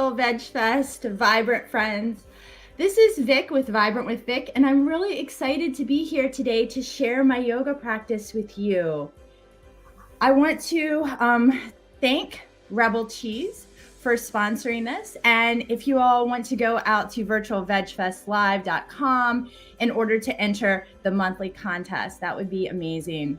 virtual Veg Fest, Vibrant friends. This is Vic with Vibrant with Vic, and I'm really excited to be here today to share my yoga practice with you. I want to thank Rebel Cheese for sponsoring this. And if you all want to go out to virtualvegfestlive.com in order to enter the monthly contest, that would be amazing.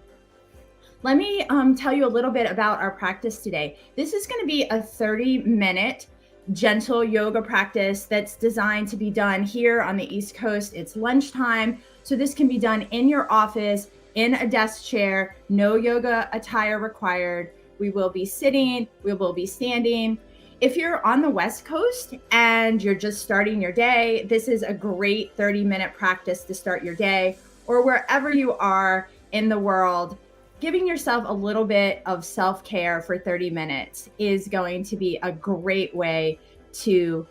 Let me tell you a little bit about our practice today. This is going to be a 30-minute gentle yoga practice that's designed to be done here on the East Coast. It's lunchtime, so this can be done in your office, in a desk chair, no yoga attire required. We will be sitting, we will be standing. If you're on the West Coast and you're just starting your day, this is a great 30-minute practice to start your day, or wherever you are in the world. Giving yourself a little bit of self-care for 30 minutes is going to be a great way to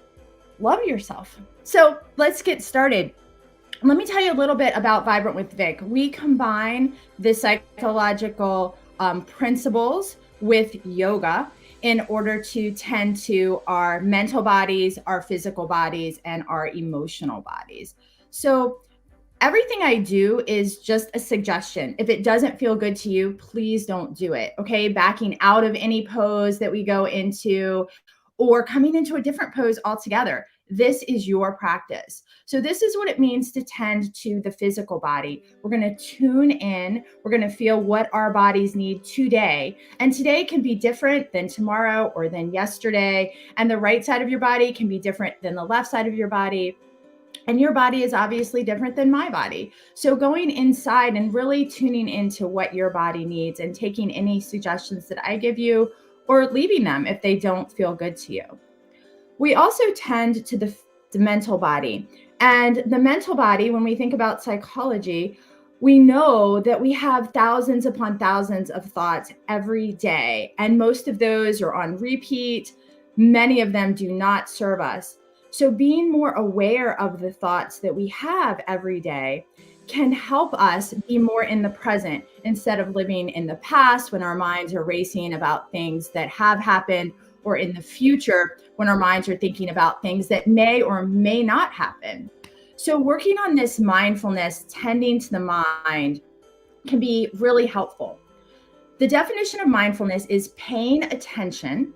love yourself. So let's get started. Let me tell you a little bit about Vibrant with Vic. We combine the psychological principles with yoga in order to tend to our mental bodies, our physical bodies, and our emotional bodies. So everything I do is just a suggestion. If it doesn't feel good to you, please don't do it, okay? Backing out of any pose that we go into or coming into a different pose altogether. This is your practice. So this is what it means to tend to the physical body. We're going to tune in. We're going to feel what our bodies need today. And today can be different than tomorrow or than yesterday. And the right side of your body can be different than the left side of your body. And your body is obviously different than my body. So going inside and really tuning into what your body needs and taking any suggestions that I give you or leaving them if they don't feel good to you. We also tend to the mental body. And the mental body, when we think about psychology, we know that we have thousands upon thousands of thoughts every day. And most of those are on repeat. Many of them do not serve us. So being more aware of the thoughts that we have every day can help us be more in the present instead of living in the past when our minds are racing about things that have happened, or in the future when our minds are thinking about things that may or may not happen. So working on this mindfulness, tending to the mind, can be really helpful. The definition of mindfulness is paying attention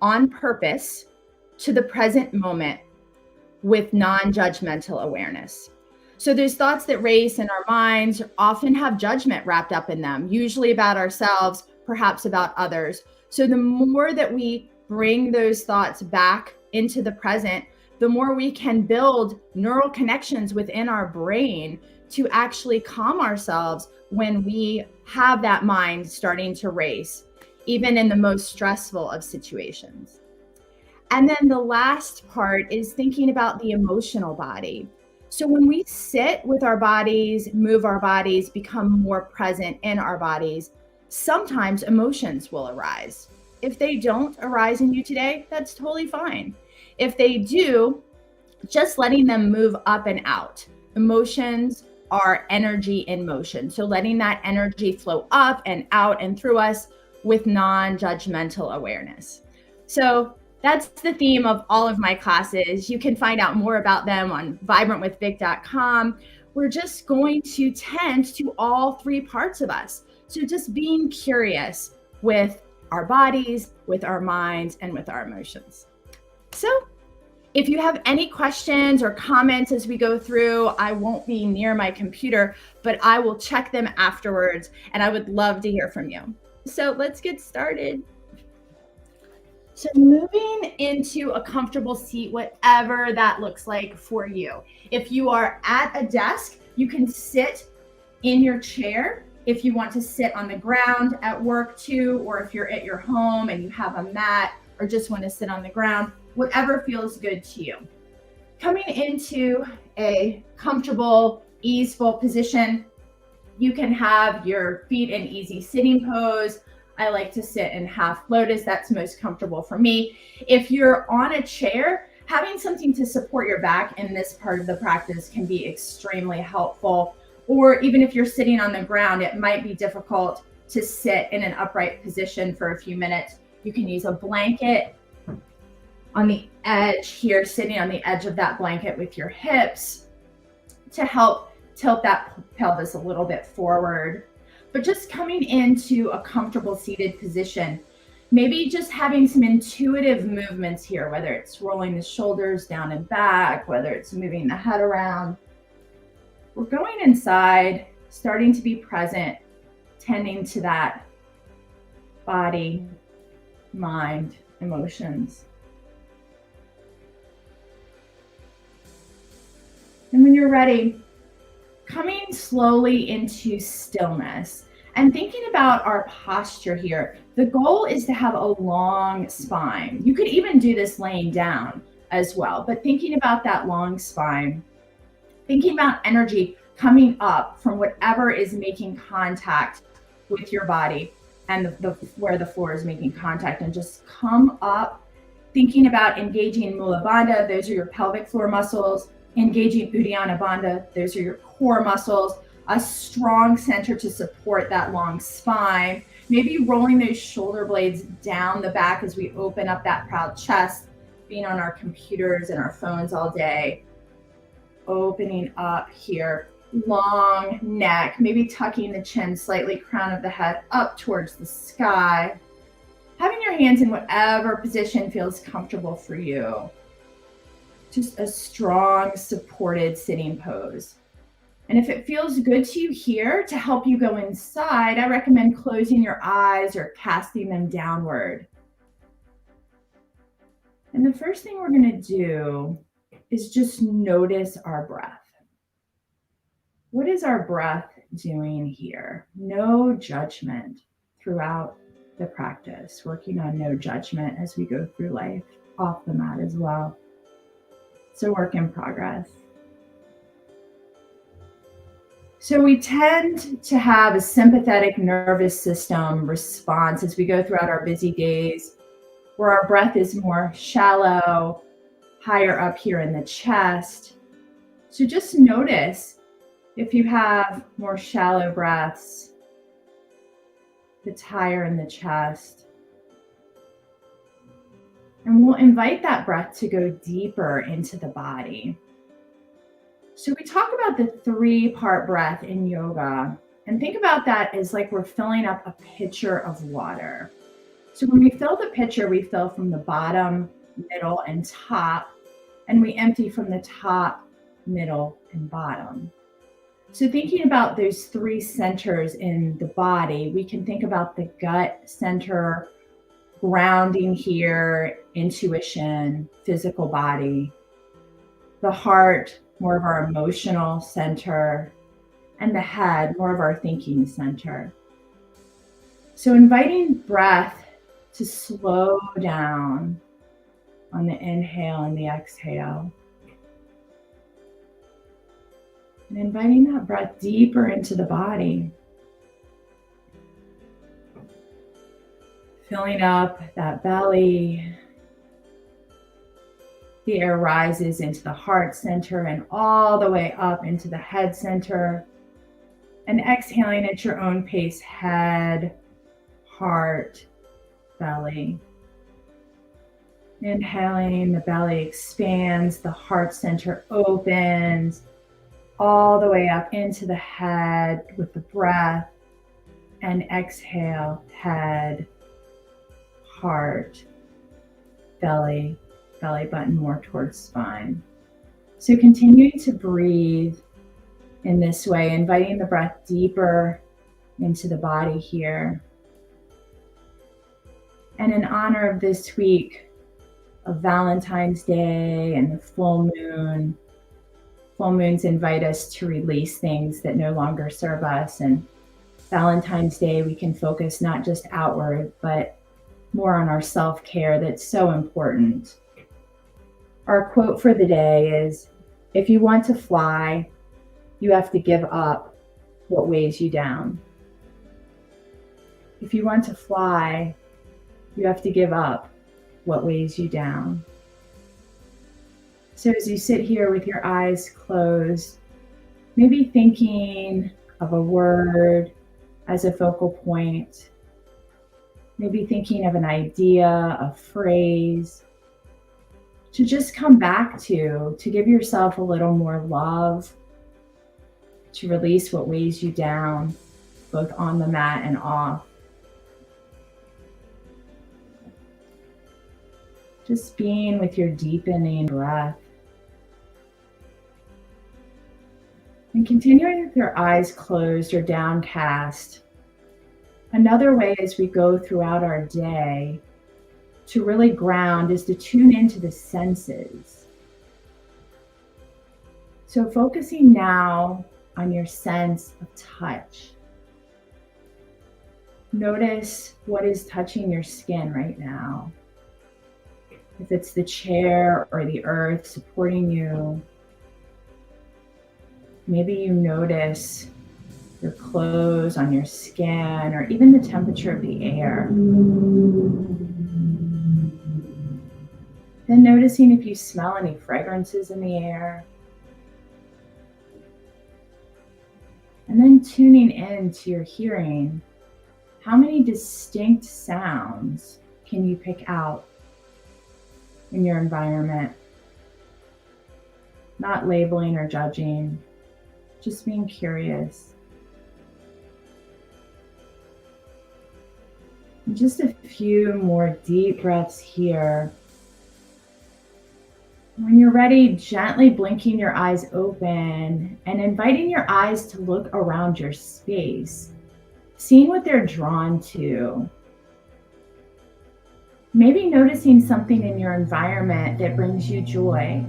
on purpose to the present moment with non-judgmental awareness. So those thoughts that race in our minds often have judgment wrapped up in them, usually about ourselves, perhaps about others. So the more that we bring those thoughts back into the present, the more we can build neural connections within our brain to actually calm ourselves when we have that mind starting to race, even in the most stressful of situations. And then the last part is thinking about the emotional body. So when we sit with our bodies, move our bodies, become more present in our bodies, sometimes emotions will arise. If they don't arise in you today, that's totally fine. If they do, just letting them move up and out. Emotions are energy in motion. So letting that energy flow up and out and through us with non-judgmental awareness. So that's the theme of all of my classes. You can find out more about them on vibrantwithvic.com. We're just going to tend to all three parts of us. So just being curious with our bodies, with our minds, and with our emotions. So if you have any questions or comments as we go through, I won't be near my computer, but I will check them afterwards, and I would love to hear from you. So let's get started. So moving into a comfortable seat, whatever that looks like for you. If you are at a desk, you can sit in your chair. If you want to sit on the ground at work too, or if you're at your home and you have a mat or just want to sit on the ground, whatever feels good to you. Coming into a comfortable, easeful position, you can have your feet in easy sitting pose. I like to sit in half lotus. That's most comfortable for me. If you're on a chair, having something to support your back in this part of the practice can be extremely helpful. Or even if you're sitting on the ground, it might be difficult to sit in an upright position for a few minutes. You can use a blanket on the edge here, sitting on the edge of that blanket with your hips to help tilt that pelvis a little bit forward. But just coming into a comfortable seated position, maybe just having some intuitive movements here, whether it's rolling the shoulders down and back, whether it's moving the head around. We're going inside, starting to be present, tending to that body, mind, emotions. And when you're ready, coming slowly into stillness and thinking about our posture here. The goal is to have a long spine. You could even do this laying down as well, but thinking about that long spine, thinking about energy coming up from whatever is making contact with your body and where the floor is making contact, and just come up, thinking about engaging Mula Bandha. Those are your pelvic floor muscles. Engaging Uddiyana Bandha. Those are your core muscles. A strong center to support that long spine. Maybe rolling those shoulder blades down the back as we open up that proud chest, being on our computers and our phones all day. Opening up here, long neck, maybe tucking the chin slightly, crown of the head up towards the sky. Having your hands in whatever position feels comfortable for you. Just a strong, supported sitting pose. And if it feels good to you here to help you go inside, I recommend closing your eyes or casting them downward. And the first thing we're going to do is just notice our breath. What is our breath doing here? No judgment throughout the practice, working on no judgment as we go through life, off the mat as well. It's a work in progress. So we tend to have a sympathetic nervous system response as we go throughout our busy days, where our breath is more shallow, higher up here in the chest. So just notice if you have more shallow breaths, it's higher in the chest. And we'll invite that breath to go deeper into the body. So we talk about the 3-part breath in yoga, and think about that as like we're filling up a pitcher of water. So when we fill the pitcher, we fill from the bottom, middle, and top, and we empty from the top, middle, and bottom. So thinking about those 3 centers in the body, we can think about the gut center, grounding here, intuition, physical body, the heart, more of our emotional center, and the head, more of our thinking center. So inviting breath to slow down on the inhale and the exhale. And inviting that breath deeper into the body. Filling up that belly. The air rises into the heart center and all the way up into the head center. And exhaling at your own pace, head, heart, belly. Inhaling, the belly expands, the heart center opens, all the way up into the head with the breath. And exhale, head, heart, belly, belly button more towards spine. So continuing to breathe in this way, inviting the breath deeper into the body here. And in honor of this week of Valentine's Day and the full moon, full moons invite us to release things that no longer serve us. And Valentine's Day, we can focus not just outward, but more on our self-care that's so important. Our quote for the day is, if you want to fly, you have to give up what weighs you down. If you want to fly, you have to give up what weighs you down. So as you sit here with your eyes closed, maybe thinking of a word as a focal point, maybe thinking of an idea, a phrase, to just come back to give yourself a little more love, to release what weighs you down, both on the mat and off. Just being with your deepening breath. And continuing with your eyes closed or downcast. Another way as we go throughout our day to really ground is to tune into the senses. So focusing now on your sense of touch. Notice what is touching your skin right now. If it's the chair or the earth supporting you, maybe you notice your clothes on your skin or even the temperature of the air. Then noticing if you smell any fragrances in the air. And then tuning in to your hearing. How many distinct sounds can you pick out in your environment? Not labeling or judging, just being curious. And just a few more deep breaths here. When you're ready, gently blinking your eyes open and inviting your eyes to look around your space, seeing what they're drawn to. Maybe noticing something in your environment that brings you joy.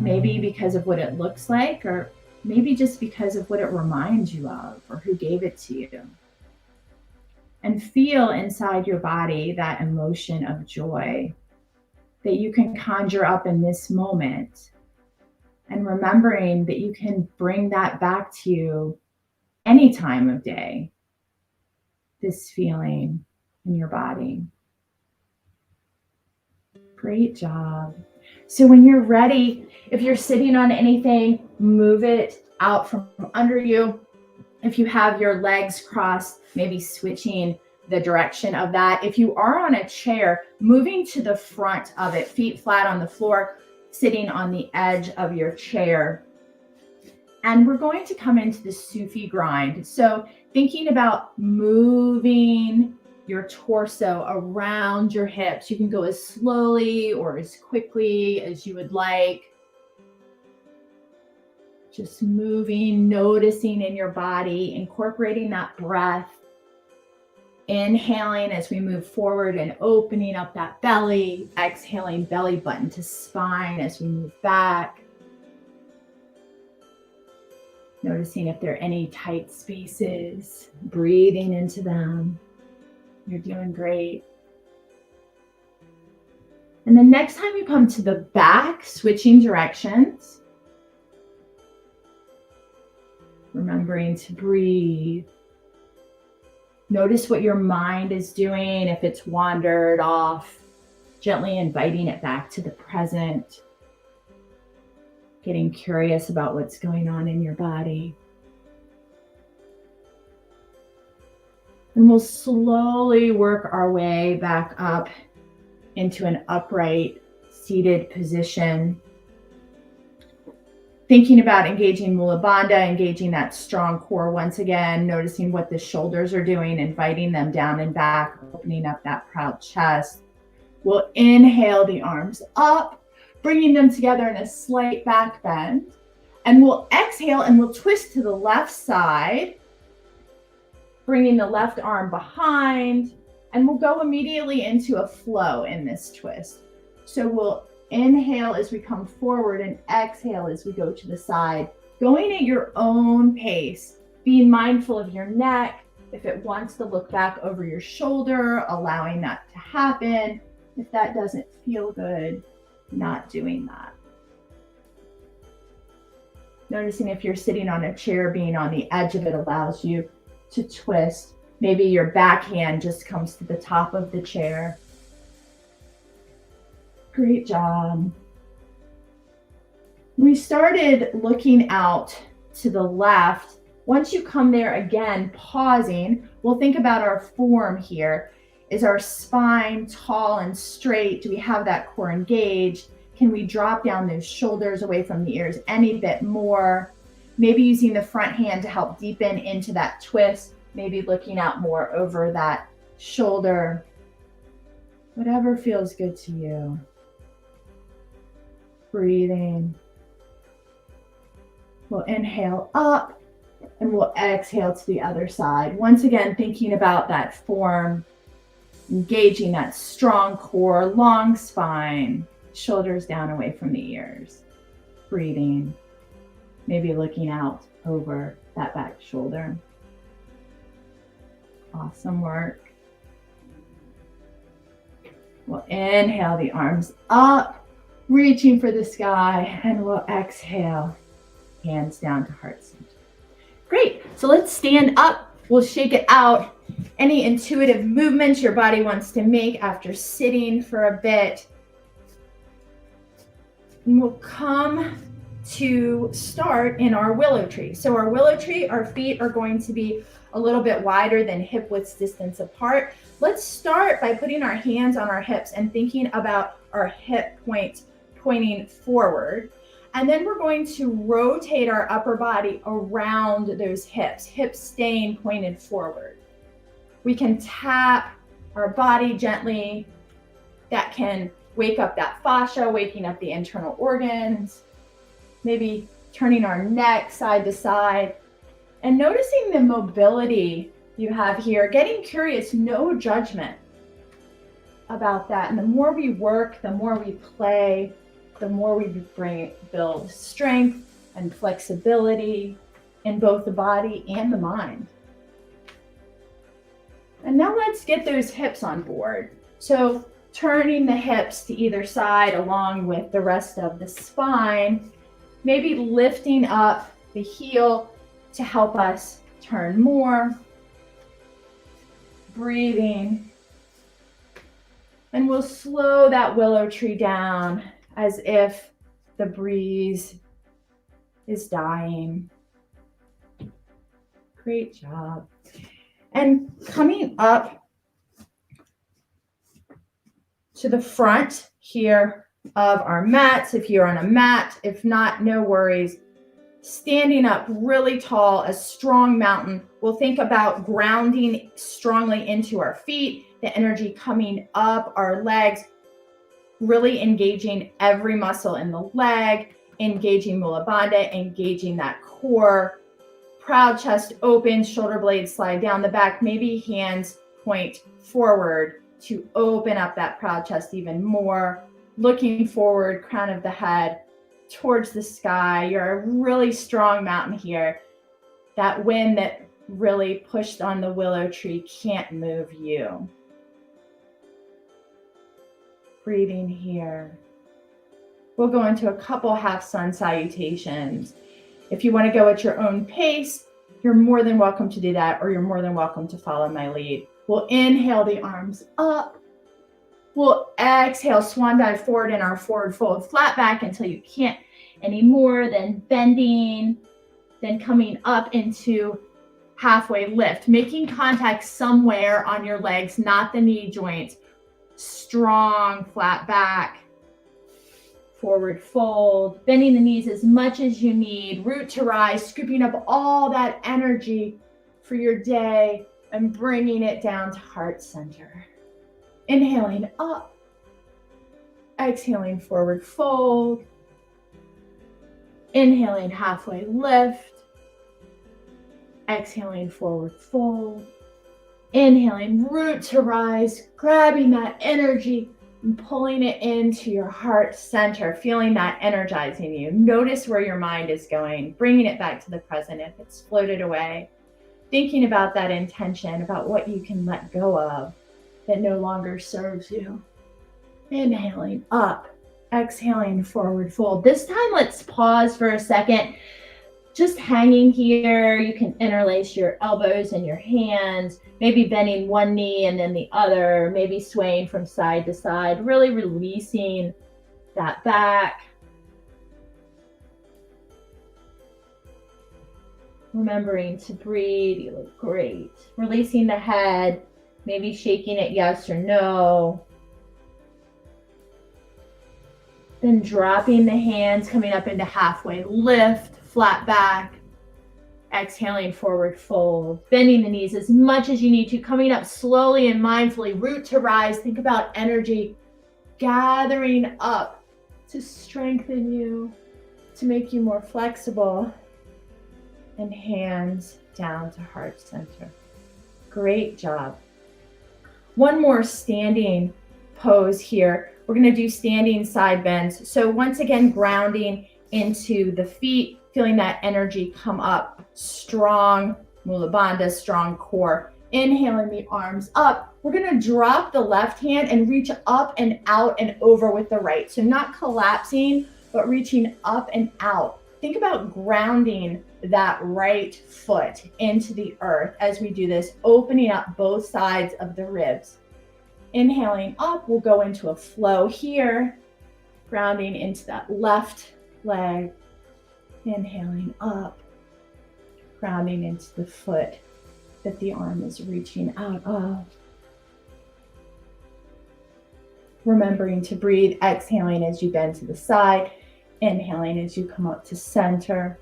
Maybe because of what it looks like, or maybe just because of what it reminds you of or who gave it to you. And feel inside your body that emotion of joy that you can conjure up in this moment. And remembering that you can bring that back to you any time of day, this feeling in your body. Great job. So when you're ready, if you're sitting on anything, move it out from under you. If you have your legs crossed, maybe switching the direction of that. If you are on a chair, moving to the front of it, feet flat on the floor, sitting on the edge of your chair. And we're going to come into the Sufi grind. So thinking about moving your torso around your hips. You can go as slowly or as quickly as you would like. Just moving, noticing in your body, incorporating that breath. Inhaling as we move forward and opening up that belly. Exhaling, belly button to spine as we move back. Noticing if there are any tight spaces. Breathing into them. You're doing great. And the next time you come to the back, switching directions. Remembering to breathe. Notice what your mind is doing. If it's wandered off, gently inviting it back to the present. Getting curious about what's going on in your body. And we'll slowly work our way back up into an upright seated position. Thinking about engaging Mula Bandha, engaging that strong core once again, noticing what the shoulders are doing, inviting them down and back, opening up that proud chest. We'll inhale the arms up, bringing them together in a slight back bend. And we'll exhale and we'll twist to the left side, bringing the left arm behind, and we'll go immediately into a flow in this twist. So we'll inhale as we come forward and exhale as we go to the side, going at your own pace, being mindful of your neck. If it wants to look back over your shoulder, allowing that to happen. If that doesn't feel good, not doing that. Noticing if you're sitting on a chair, being on the edge of it allows you to twist. Maybe your back hand just comes to the top of the chair. Great job. We started looking out to the left. Once you come there again, pausing, we'll think about our form here. Is our spine tall and straight? Do we have that core engaged? Can we drop down those shoulders away from the ears any bit more? Maybe using the front hand to help deepen into that twist, maybe looking out more over that shoulder. Whatever feels good to you. Breathing. We'll inhale up and we'll exhale to the other side. Once again, thinking about that form, engaging that strong core, long spine, shoulders down away from the ears. Breathing, maybe looking out over that back shoulder. Awesome work. We'll inhale the arms up, reaching for the sky, and we'll exhale, hands down to heart center. Great, so let's stand up. We'll shake it out. Any intuitive movements your body wants to make after sitting for a bit. And we'll come to start in our willow tree. So our willow tree, our feet are going to be a little bit wider than hip width distance apart. Let's start by putting our hands on our hips and thinking about our hip points pointing forward. And then we're going to rotate our upper body around those hips staying pointed forward. We can tap our body gently. That can wake up that fascia, waking up the internal organs. Maybe turning our neck side to side and noticing the mobility you have here. Getting curious, no judgment about that. And the more we work, the more we play, the more we build strength and flexibility in both the body and the mind. And now let's get those hips on board. So turning the hips to either side along with the rest of the spine, maybe lifting up the heel to help us turn more. Breathing. And we'll slow that willow tree down as if the breeze is dying. Great job. And coming up to the front here of our mats, if you're on a mat, if not, no worries. Standing up really tall, a strong mountain. We'll think about grounding strongly into our feet, the energy coming up our legs, really engaging every muscle in the leg, engaging Mula Bandha, engaging that core. Proud chest open, shoulder blades slide down the back, maybe hands point forward to open up that proud chest even more. Looking forward, crown of the head towards the sky. You're a really strong mountain here. That wind that really pushed on the willow tree can't move you. Breathing here. We'll go into a couple half sun salutations. If you want to go at your own pace, you're more than welcome to do that, or you're more than welcome to follow my lead. We'll inhale the arms up. We'll exhale, swan dive forward in our forward fold, flat back until you can't anymore, then bending, then coming up into halfway lift, making contact somewhere on your legs, not the knee joints. Strong, flat back, forward fold, bending the knees as much as you need, root to rise, scooping up all that energy for your day and bringing it down to heart center. Inhaling up, exhaling forward fold, inhaling halfway lift, exhaling forward fold, inhaling root to rise, grabbing that energy and pulling it into your heart center, feeling that energizing you. Notice where your mind is going, bringing it back to the present if it's floated away, thinking about that intention, about what you can let go of that no longer serves you. Inhaling up, exhaling forward fold. This time, let's pause for a second. Just hanging here, you can interlace your elbows and your hands, maybe bending one knee and then the other, maybe swaying from side to side, really releasing that back. Remembering to breathe, you look great. Releasing the head, Maybe shaking it yes or no. Then dropping the hands, coming up into halfway lift, flat back. Exhaling, forward fold, bending the knees as much as you need to, coming up slowly and mindfully, root to rise. Think about energy gathering up to strengthen you, to make you more flexible. And hands down to heart center. Great job. One more standing pose here. We're going to do standing side bends. So once again, grounding into the feet, feeling that energy come up. Strong Mula Bandha, strong core. Inhaling the arms up. We're going to drop the left hand and reach up and out and over with the right. So not collapsing, but reaching up and out. Think about grounding that right foot into the earth as we do this, opening up both sides of the ribs. Inhaling up, we'll go into a flow here, grounding into that left leg. Inhaling up, grounding into the foot that the arm is reaching out of. Remembering to breathe, exhaling as you bend to the side, inhaling as you come up to center.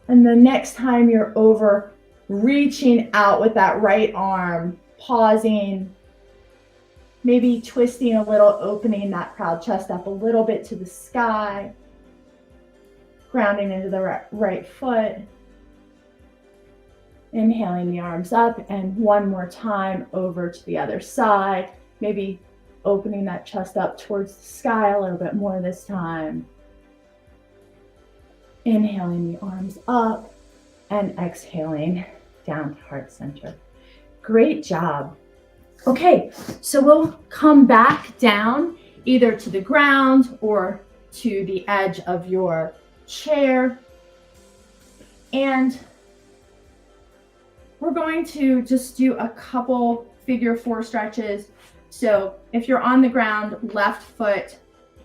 And the next time you're over, reaching out with that right arm, pausing, maybe twisting a little, opening that proud chest up a little bit to the sky, grounding into the right foot, inhaling the arms up, and one more time over to the other side, maybe opening that chest up towards the sky a little bit more this time. Inhaling the arms up and exhaling down to heart center. Great job. Okay, so we'll come back down either to the ground or to the edge of your chair. And we're going to just do a couple figure 4 stretches. So if you're on the ground, left foot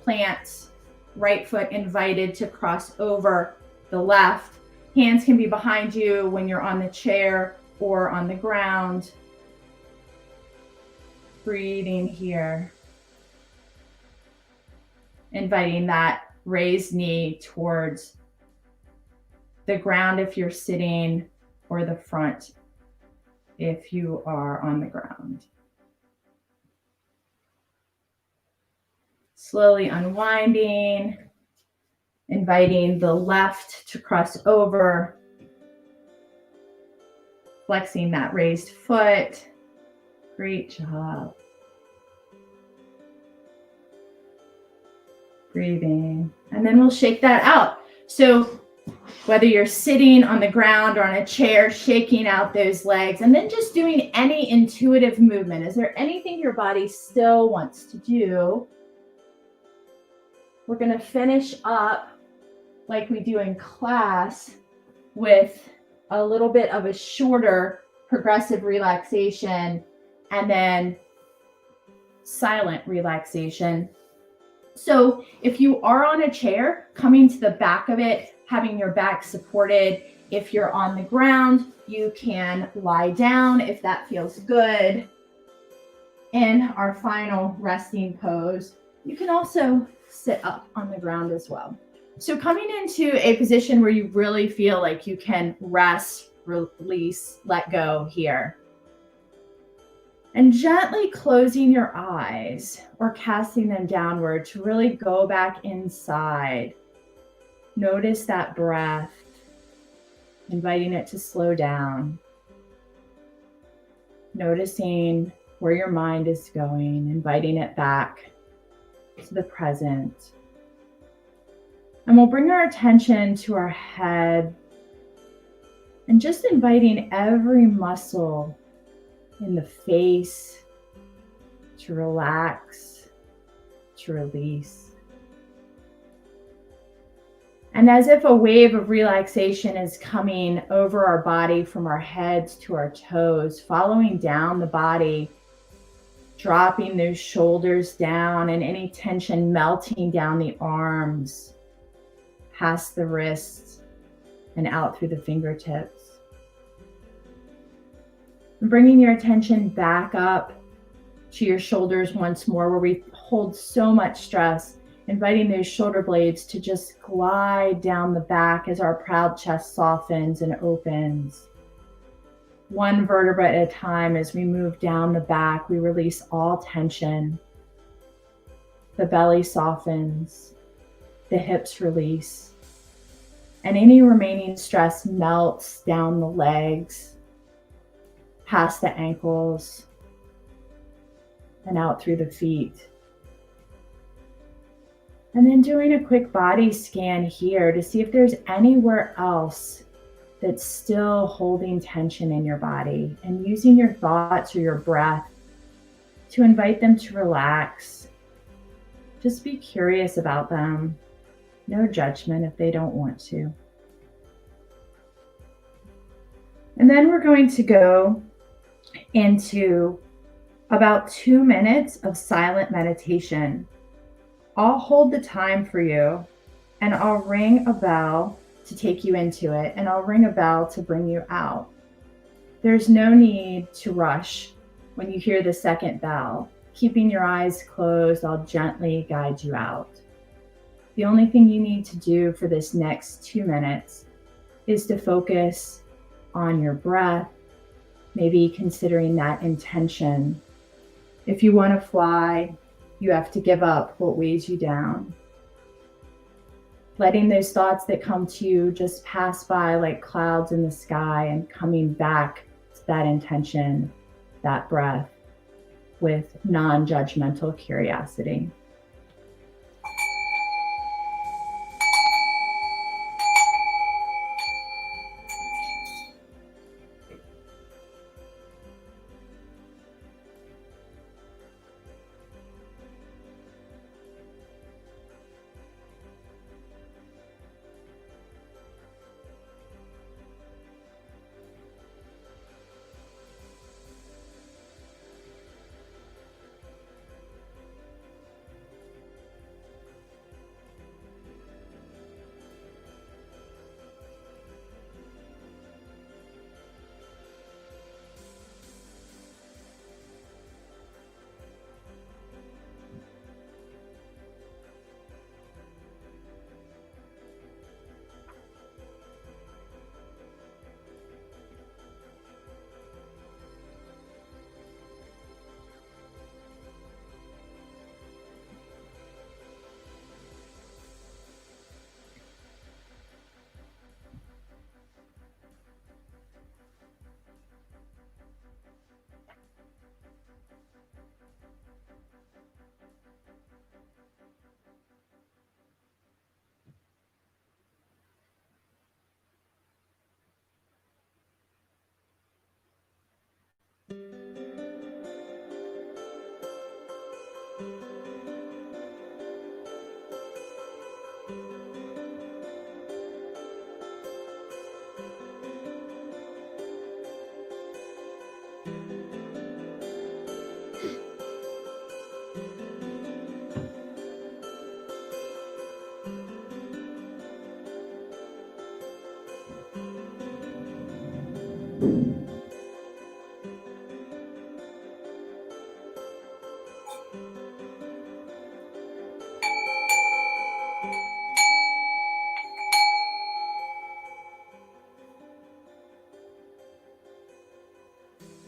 plants, right foot invited to cross over the left. Hands can be behind you when you're on the chair or on the ground. Breathing here. Inviting that raised knee towards the ground if you're sitting, or the front if you are on the ground. Slowly unwinding, inviting the left to cross over, flexing that raised foot. Great job. Breathing, and then we'll shake that out. So whether you're sitting on the ground or on a chair, shaking out those legs, and then just doing any intuitive movement. Is there anything your body still wants to do? We're going to finish up like we do in class with a little bit of a shorter progressive relaxation and then silent relaxation. So if you are on a chair, coming to the back of it, having your back supported. If you're on the ground, you can lie down if that feels good. In our final resting pose, you can also sit up on the ground as well. So coming into a position where you really feel like you can rest, release, let go here. And gently closing your eyes or casting them downward to really go back inside. Notice that breath, inviting it to slow down. Noticing where your mind is going, inviting it back to the present. And we'll bring our attention to our head and just inviting every muscle in the face to relax, to release. And as if a wave of relaxation is coming over our body from our heads to our toes, following down the body, dropping those shoulders down and any tension melting down the arms, past the wrists and out through the fingertips. Bringing your attention back up to your shoulders once more, where we hold so much stress, inviting those shoulder blades to just glide down the back as our proud chest softens and opens. One vertebra at a time. As we move down the back, we release all tension. The belly softens, the hips release, and any remaining stress melts down the legs, past the ankles, and out through the feet. And then doing a quick body scan here to see if there's anywhere else that's still holding tension in your body, and using your thoughts or your breath to invite them to relax. Just be curious about them. No judgment if they don't want to. And then we're going to go into about 2 minutes of silent meditation. I'll hold the time for you, and I'll ring a bell to take you into it, and I'll ring a bell to bring you out. There's no need to rush when you hear the second bell. Keeping your eyes closed, I'll gently guide you out. The only thing you need to do for this next 2 minutes is to focus on your breath, maybe considering that intention. If you want to fly, you have to give up what weighs you down. Letting those thoughts that come to you just pass by like clouds in the sky, and coming back to that intention, that breath, with non-judgmental curiosity.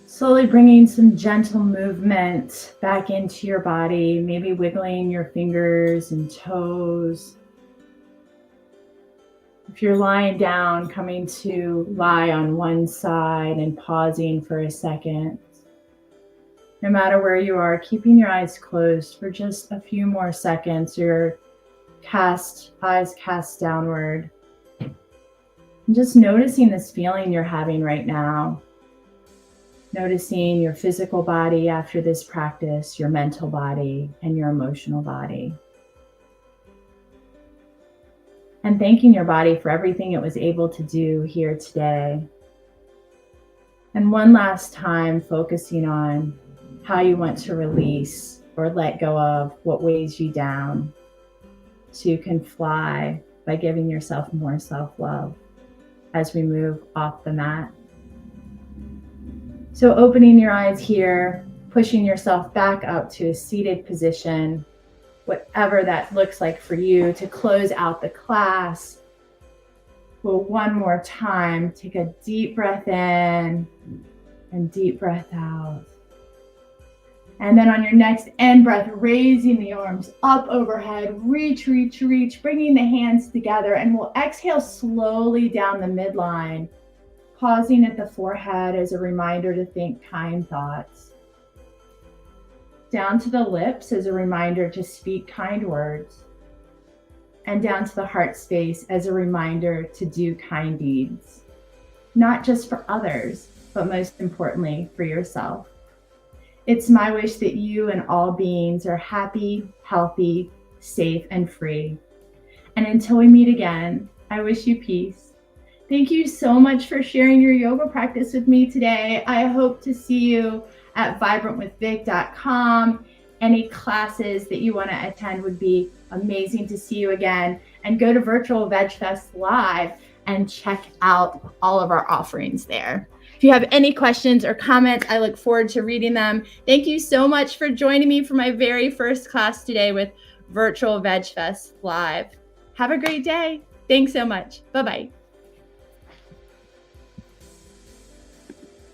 Slowly bringing some gentle movement back into your body, maybe wiggling your fingers and toes. If you're lying down, coming to lie on one side and pausing for a second. No matter where you are, keeping your eyes closed for just a few more seconds, your eyes cast downward. And just noticing this feeling you're having right now. Noticing your physical body after this practice, your mental body, and your emotional body. And thanking your body for everything it was able to do here today. And one last time, focusing on how you want to release or let go of what weighs you down, so you can fly by giving yourself more self-love as we move off the mat. So opening your eyes here, pushing yourself back up to a seated position, whatever that looks like for you, to close out the class. Well, one more time, take a deep breath in and deep breath out. And then on your next in breath, raising the arms up overhead, reach, reach, reach, bringing the hands together, and we'll exhale slowly down the midline, pausing at the forehead as a reminder to think kind thoughts. Down to the lips as a reminder to speak kind words. And down to the heart space as a reminder to do kind deeds, not just for others, but most importantly for yourself. It's my wish that you and all beings are happy, healthy, safe, and free. And until we meet again, I wish you peace. Thank you so much for sharing your yoga practice with me today. I hope to see you at vibrantwithvic.com. Any classes that you want to attend would be amazing to see you again. And go to Virtual Veg Fest Live and check out all of our offerings there. If you have any questions or comments, I look forward to reading them. Thank you so much for joining me for my very first class today with Virtual Veg Fest Live. Have a great day. Thanks so much. Bye-bye.